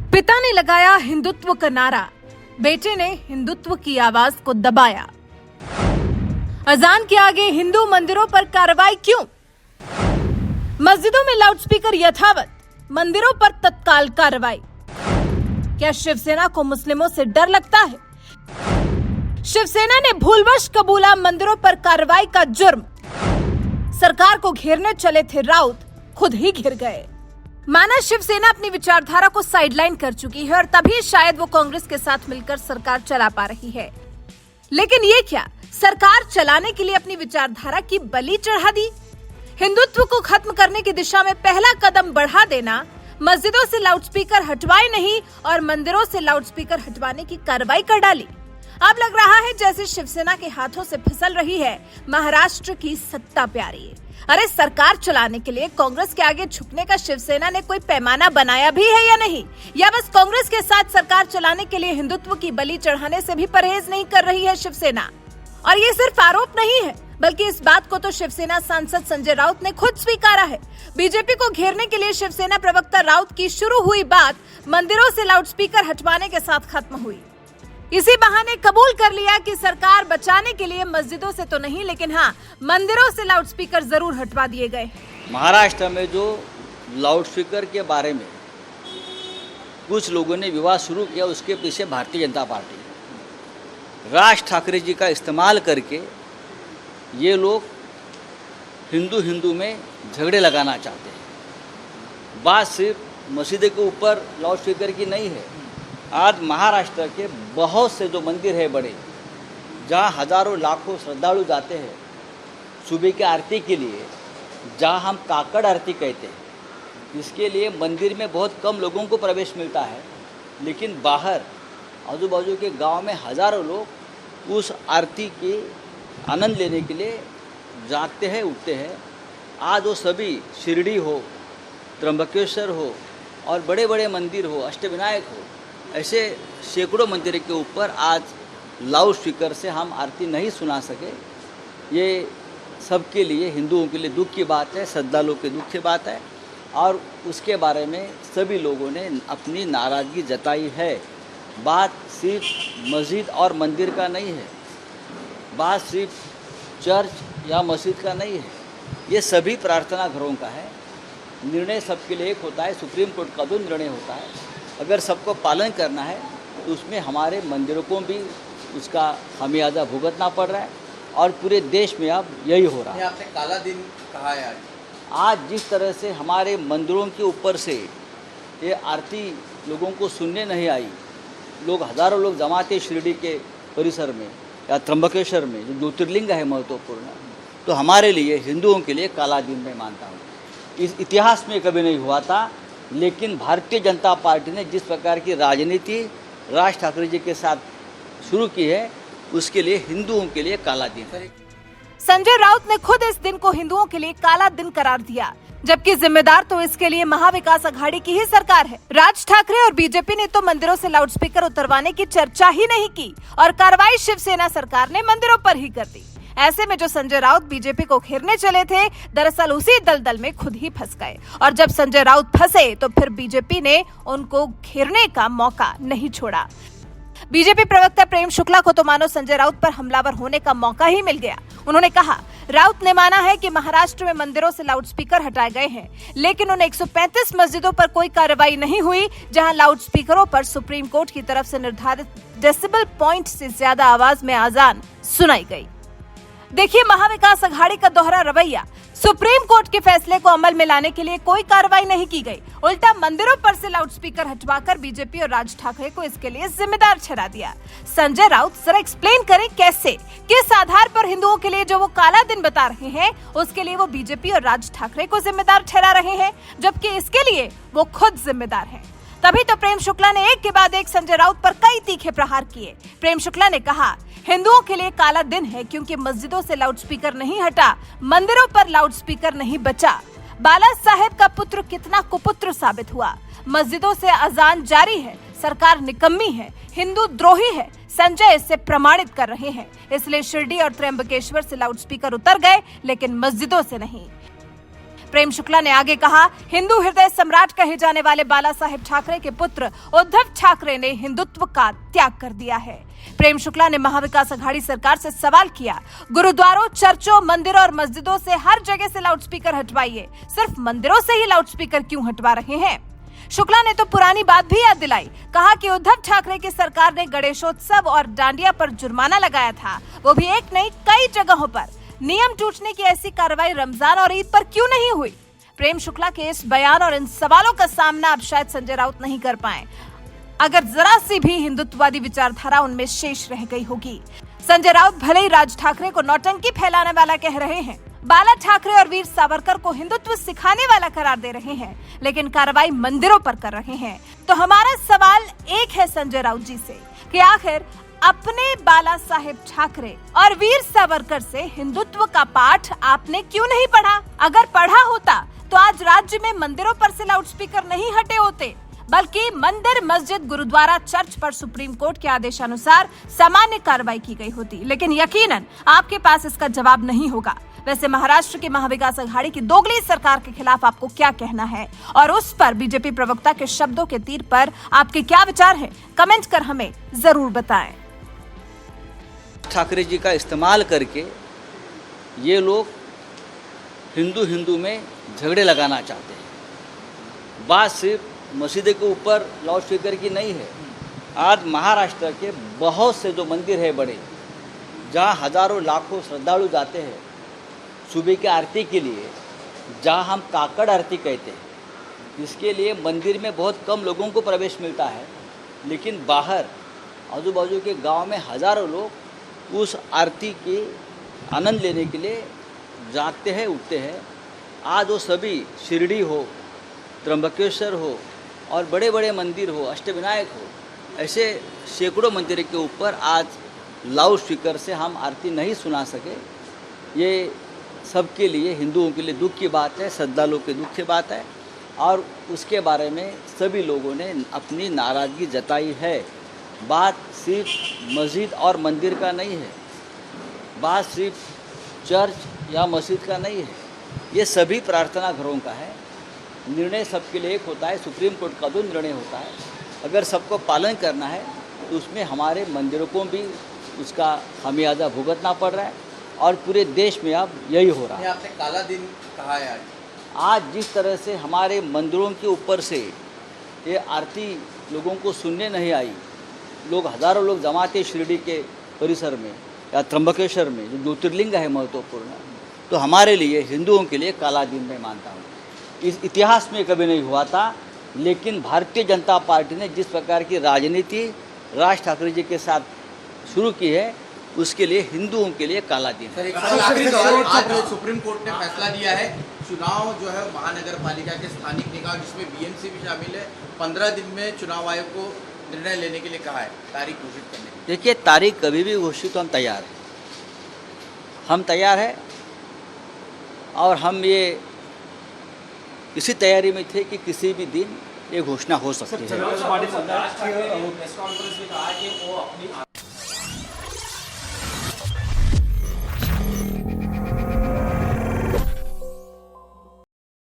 पिता ने लगाया हिंदुत्व का नारा, बेटे ने हिंदुत्व की आवाज को दबाया। अजान के आगे हिंदू मंदिरों पर कार्रवाई क्यों? मस्जिदों में लाउडस्पीकर यथावत, मंदिरों पर तत्काल कार्रवाई। क्या शिवसेना को मुस्लिमों से डर लगता है? शिवसेना ने भूलवश कबूला मंदिरों पर कार्रवाई का जुर्म। सरकार को घेरने चले थे राउत, खुद ही घिर गए। माना शिवसेना अपनी विचारधारा को साइडलाइन कर चुकी है और तभी शायद वो कांग्रेस के साथ मिलकर सरकार चला पा रही है। लेकिन ये क्या, सरकार चलाने के लिए अपनी विचारधारा की बलि चढ़ा दी? हिंदुत्व को खत्म करने की दिशा में पहला कदम बढ़ा देना, मस्जिदों से लाउडस्पीकर हटवाए नहीं और मंदिरों से लाउडस्पीकर हटवाने की कार्रवाई कर डाली। अब लग रहा है जैसे शिवसेना के हाथों से फिसल रही है महाराष्ट्र की सत्ता प्यारी। अरे सरकार चलाने के लिए कांग्रेस के आगे झुकने का शिवसेना ने कोई पैमाना बनाया भी है या नहीं? या बस कांग्रेस के साथ सरकार चलाने के लिए हिंदुत्व की बलि चढ़ाने से भी परहेज नहीं कर रही है शिवसेना? और ये सिर्फ आरोप नहीं है, बल्कि इस बात को तो शिवसेना सांसद संजय राउत ने खुद स्वीकारा है। बीजेपी को घेरने के लिए शिवसेना प्रवक्ता राउत की शुरू हुई बात मंदिरों से लाउडस्पीकर हटवाने के साथ खत्म हुई। इसी बहाने कबूल कर लिया कि सरकार बचाने के लिए मस्जिदों से तो नहीं, लेकिन हाँ, मंदिरों से लाउडस्पीकर जरूर हटवा दिए गए। महाराष्ट्र में जो लाउडस्पीकर के बारे में कुछ लोगों ने विवाद शुरू किया, उसके पीछे भारतीय जनता पार्टी, राज ठाकरे जी का इस्तेमाल करके ये लोग हिंदू में झगड़े लगाना चाहते हैं। बात सिर्फ मस्जिद के ऊपर लाउडस्पीकर की नहीं है। आज महाराष्ट्र के बहुत से जो मंदिर है बड़े, जहाँ हजारों लाखों श्रद्धालु जाते हैं सुबह की आरती के लिए, जहाँ हम काकड़ आरती कहते हैं, इसके लिए मंदिर में बहुत कम लोगों को प्रवेश मिलता है, लेकिन बाहर आजू बाजू के गांव में हजारों लोग उस आरती के आनंद लेने के लिए जागते हैं, उठते हैं। आज वो सभी शिरडी हो, त्र्यंबकेश्वर हो और बड़े बड़े मंदिर हो, अष्टविनायक हो, ऐसे सैकड़ों मंदिर के ऊपर आज लाउड स्पीकर से हम आरती नहीं सुना सके। ये सबके लिए, हिंदुओं के लिए दुख की बात है, श्रद्धालुओं के दुख की बात है और उसके बारे में सभी लोगों ने अपनी नाराज़गी जताई है। बात सिर्फ मस्जिद और मंदिर का नहीं है, बात सिर्फ चर्च या मस्जिद का नहीं है, ये सभी प्रार्थना घरों का है। निर्णय सबके लिए एक होता है, सुप्रीम कोर्ट का जो निर्णय होता है, अगर सबको पालन करना है तो उसमें हमारे मंदिरों को भी उसका खामियाजा भुगतना पड़ रहा है और पूरे देश में अब यही हो रहा है। आपने काला दिन कहा है आज जिस तरह से हमारे मंदिरों के ऊपर से ये आरती लोगों को सुनने नहीं आई, लोग हजारों लोग जमा थे शिरडी के परिसर में या त्र्यंबकेश्वर में, जो ज्योतिर्लिंग है महत्वपूर्ण, तो हमारे लिए, हिंदुओं के लिए काला दिन मैं मानता हूँ। इस इतिहास में कभी नहीं हुआ था, लेकिन भारतीय जनता पार्टी ने जिस प्रकार की राजनीति राज ठाकरे जी के साथ शुरू की है, उसके लिए हिंदुओं के लिए काला दिन है। संजय राउत ने खुद इस दिन को हिंदुओं के लिए काला दिन करार दिया, जबकि जिम्मेदार तो इसके लिए महाविकास अघाड़ी की ही सरकार है। राज ठाकरे और बीजेपी ने तो मंदिरों से लाउडस्पीकर उतरवाने की चर्चा ही नहीं की और कार्रवाई शिवसेना सरकार ने मंदिरों पर ही कर दी। ऐसे में जो संजय राउत बीजेपी को घेरने चले थे, दरअसल उसी दलदल में खुद ही फंस गए और जब संजय राउत फंसे तो फिर बीजेपी ने उनको घेरने का मौका नहीं छोड़ा। बीजेपी प्रवक्ता प्रेम शुक्ला को तो मानो संजय राउत पर हमलावर होने का मौका ही मिल गया। उन्होंने कहा, राउत ने माना है कि महाराष्ट्र में मंदिरों से लाउडस्पीकर हटाए गए हैं, लेकिन उन 135 मस्जिदों पर कोई कार्रवाई नहीं हुई जहां लाउडस्पीकरों पर सुप्रीम कोर्ट की तरफ से निर्धारित डेसिबल पॉइंट से ज्यादा आवाज में अजान सुनाई गई। देखिए महाविकास अघाड़ी का दोहरा रवैया। सुप्रीम कोर्ट के फैसले को अमल में लाने के लिए कोई कार्रवाई नहीं की गई, उल्टा मंदिरों पर से लाउडस्पीकर हटवाकर बीजेपी और राज ठाकरे को इसके लिए जिम्मेदार ठहरा दिया। संजय राउत जरा एक्सप्लेन करें कैसे, किस आधार पर हिंदुओं के लिए जो वो काला दिन बता रहे हैं, उसके लिए वो बीजेपी और राज ठाकरे को जिम्मेदार ठहरा रहे हैं, जबकि इसके लिए वो खुद जिम्मेदार हैं। तभी तो प्रेम शुक्ला ने एक के बाद एक संजय राउत पर कई तीखे प्रहार किए। प्रेम शुक्ला ने कहा, हिंदुओं के लिए काला दिन है क्योंकि मस्जिदों से लाउडस्पीकर नहीं हटा, मंदिरों पर लाउडस्पीकर नहीं बचा। बाला साहेब का पुत्र कितना कुपुत्र साबित हुआ। मस्जिदों से अजान जारी है, सरकार निकम्मी है, हिंदू द्रोही है, संजय इससे प्रमाणित कर रहे हैं। इसलिए शिरडी और त्र्यंबकेश्वर से लाउडस्पीकर उतर गए, लेकिन मस्जिदों से नहीं। प्रेम शुक्ला ने आगे कहा, हिंदू हृदय सम्राट कहे जाने वाले बाला साहेब ठाकरे के पुत्र उद्धव ठाकरे ने हिंदुत्व का त्याग कर दिया है। प्रेम शुक्ला ने महाविकास अघाड़ी सरकार से सवाल किया, गुरुद्वारों, चर्चों, मंदिरों और मस्जिदों से हर जगह से लाउडस्पीकर हटवाइए, सिर्फ मंदिरों से ही लाउडस्पीकर क्यों हटवा रहे हैं? शुक्ला ने तो पुरानी बात भी याद दिलाई, कहा कि उद्धव ठाकरे की सरकार ने गणेशोत्सव और डांडिया पर जुर्माना लगाया था, वो भी एक नहीं कई जगहों पर। नियम टूटने की ऐसी कार्रवाई रमजान और ईद पर क्यों नहीं हुई? प्रेम शुक्ला के इस बयान और इन सवालों का सामना अब शायद संजय राउत नहीं कर पाए, अगर जरा सी भी हिंदुत्ववादी विचारधारा उनमें शेष रह गई होगी। संजय राउत भले ही राज ठाकरे को नौटंकी फैलाने वाला कह रहे हैं, बाला ठाकरे और वीर सावरकर को हिंदुत्व सिखाने वाला करार दे रहे हैं, लेकिन कार्रवाई मंदिरों पर कर रहे हैं। तो हमारा सवाल एक है संजय राउत जी से कि आखिर अपने बाला साहेब ठाकरे और वीर सावरकर से हिंदुत्व का पाठ आपने क्यों नहीं पढ़ा? अगर पढ़ा होता तो आज राज्य में मंदिरों पर से लाउडस्पीकर नहीं हटे होते, बल्कि मंदिर, मस्जिद, गुरुद्वारा, चर्च पर सुप्रीम कोर्ट के आदेशानुसार सामान्य कार्रवाई की गई होती। लेकिन यकीनन आपके पास इसका जवाब नहीं होगा। वैसे महाराष्ट्र की महाविकास अघाड़ी की दोगली सरकार के खिलाफ आपको क्या कहना है और उस पर बीजेपी प्रवक्ता के शब्दों के तीर पर आपके क्या विचार हैं? कमेंट कर हमें जरूर बताएं। ठाकरे जी का इस्तेमाल करके ये लोग हिंदू में झगड़े लगाना चाहते हैं। बात सिर्फ मस्जिद के ऊपर लाउडस्पीकर की नहीं है। आज महाराष्ट्र के बहुत से जो मंदिर है बड़े, जहाँ हजारों लाखों श्रद्धालु जाते हैं सुबह की आरती के लिए, जहाँ हम काकड़ आरती कहते हैं, इसके लिए मंदिर में बहुत कम लोगों को प्रवेश मिलता है, लेकिन बाहर आजू बाजू के गांव में हजारों लोग उस आरती के आनंद लेने के लिए जागते हैं, उठते हैं। आज वो सभी शिरडी हो, त्र्यंबकेश्वर हो और बड़े बड़े मंदिर हो, अष्टविनायक हो, ऐसे सैकड़ों मंदिर के ऊपर आज लाउड स्पीकर से हम आरती नहीं सुना सके। ये सबके लिए, हिंदुओं के लिए दुख की बात है, श्रद्धालुओं के दुख की बात है और उसके बारे में सभी लोगों ने अपनी नाराज़गी जताई है। बात सिर्फ मस्जिद और मंदिर का नहीं है, बात सिर्फ चर्च या मस्जिद का नहीं है, ये सभी प्रार्थना घरों का है। निर्णय सबके लिए एक होता है, सुप्रीम कोर्ट का जो निर्णय होता है, अगर सबको पालन करना है तो उसमें हमारे मंदिरों को भी उसका खामियाजा भुगतना पड़ रहा है और पूरे देश में अब यही हो रहा है। आपने काला दिन कहा है आज जिस तरह से हमारे मंदिरों के ऊपर से ये आरती लोगों को सुनने नहीं आई, लोग हजारों लोग जमा थे शिरडी के परिसर में या त्र्यंबकेश्वर में, जो ज्योतिर्लिंग है महत्वपूर्ण, तो हमारे लिए, हिंदुओं के लिए काला दिन मैं मानता हूँ। इस इतिहास में कभी नहीं हुआ था, लेकिन भारतीय जनता पार्टी ने जिस प्रकार की राजनीति राज ठाकरे जी के साथ शुरू की है, उसके लिए हिंदुओं के लिए काला दिन है। आज जो सुप्रीम कोर्ट ने फैसला दिया है, चुनाव जो है महानगर पालिका के स्थानिक निकाय जिसमें बीएमसी भी शामिल है, 15 दिन में चुनाव आयोग को निर्णय लेने के लिए कहा है, तारीख घोषित करने के लिए। देखिए, तारीख कभी भी घोषित तो हम तैयार हैं, हम तैयार हैं और हम ये इसी तैयारी में थे कि किसी भी दिन ये घोषणा हो सकती है।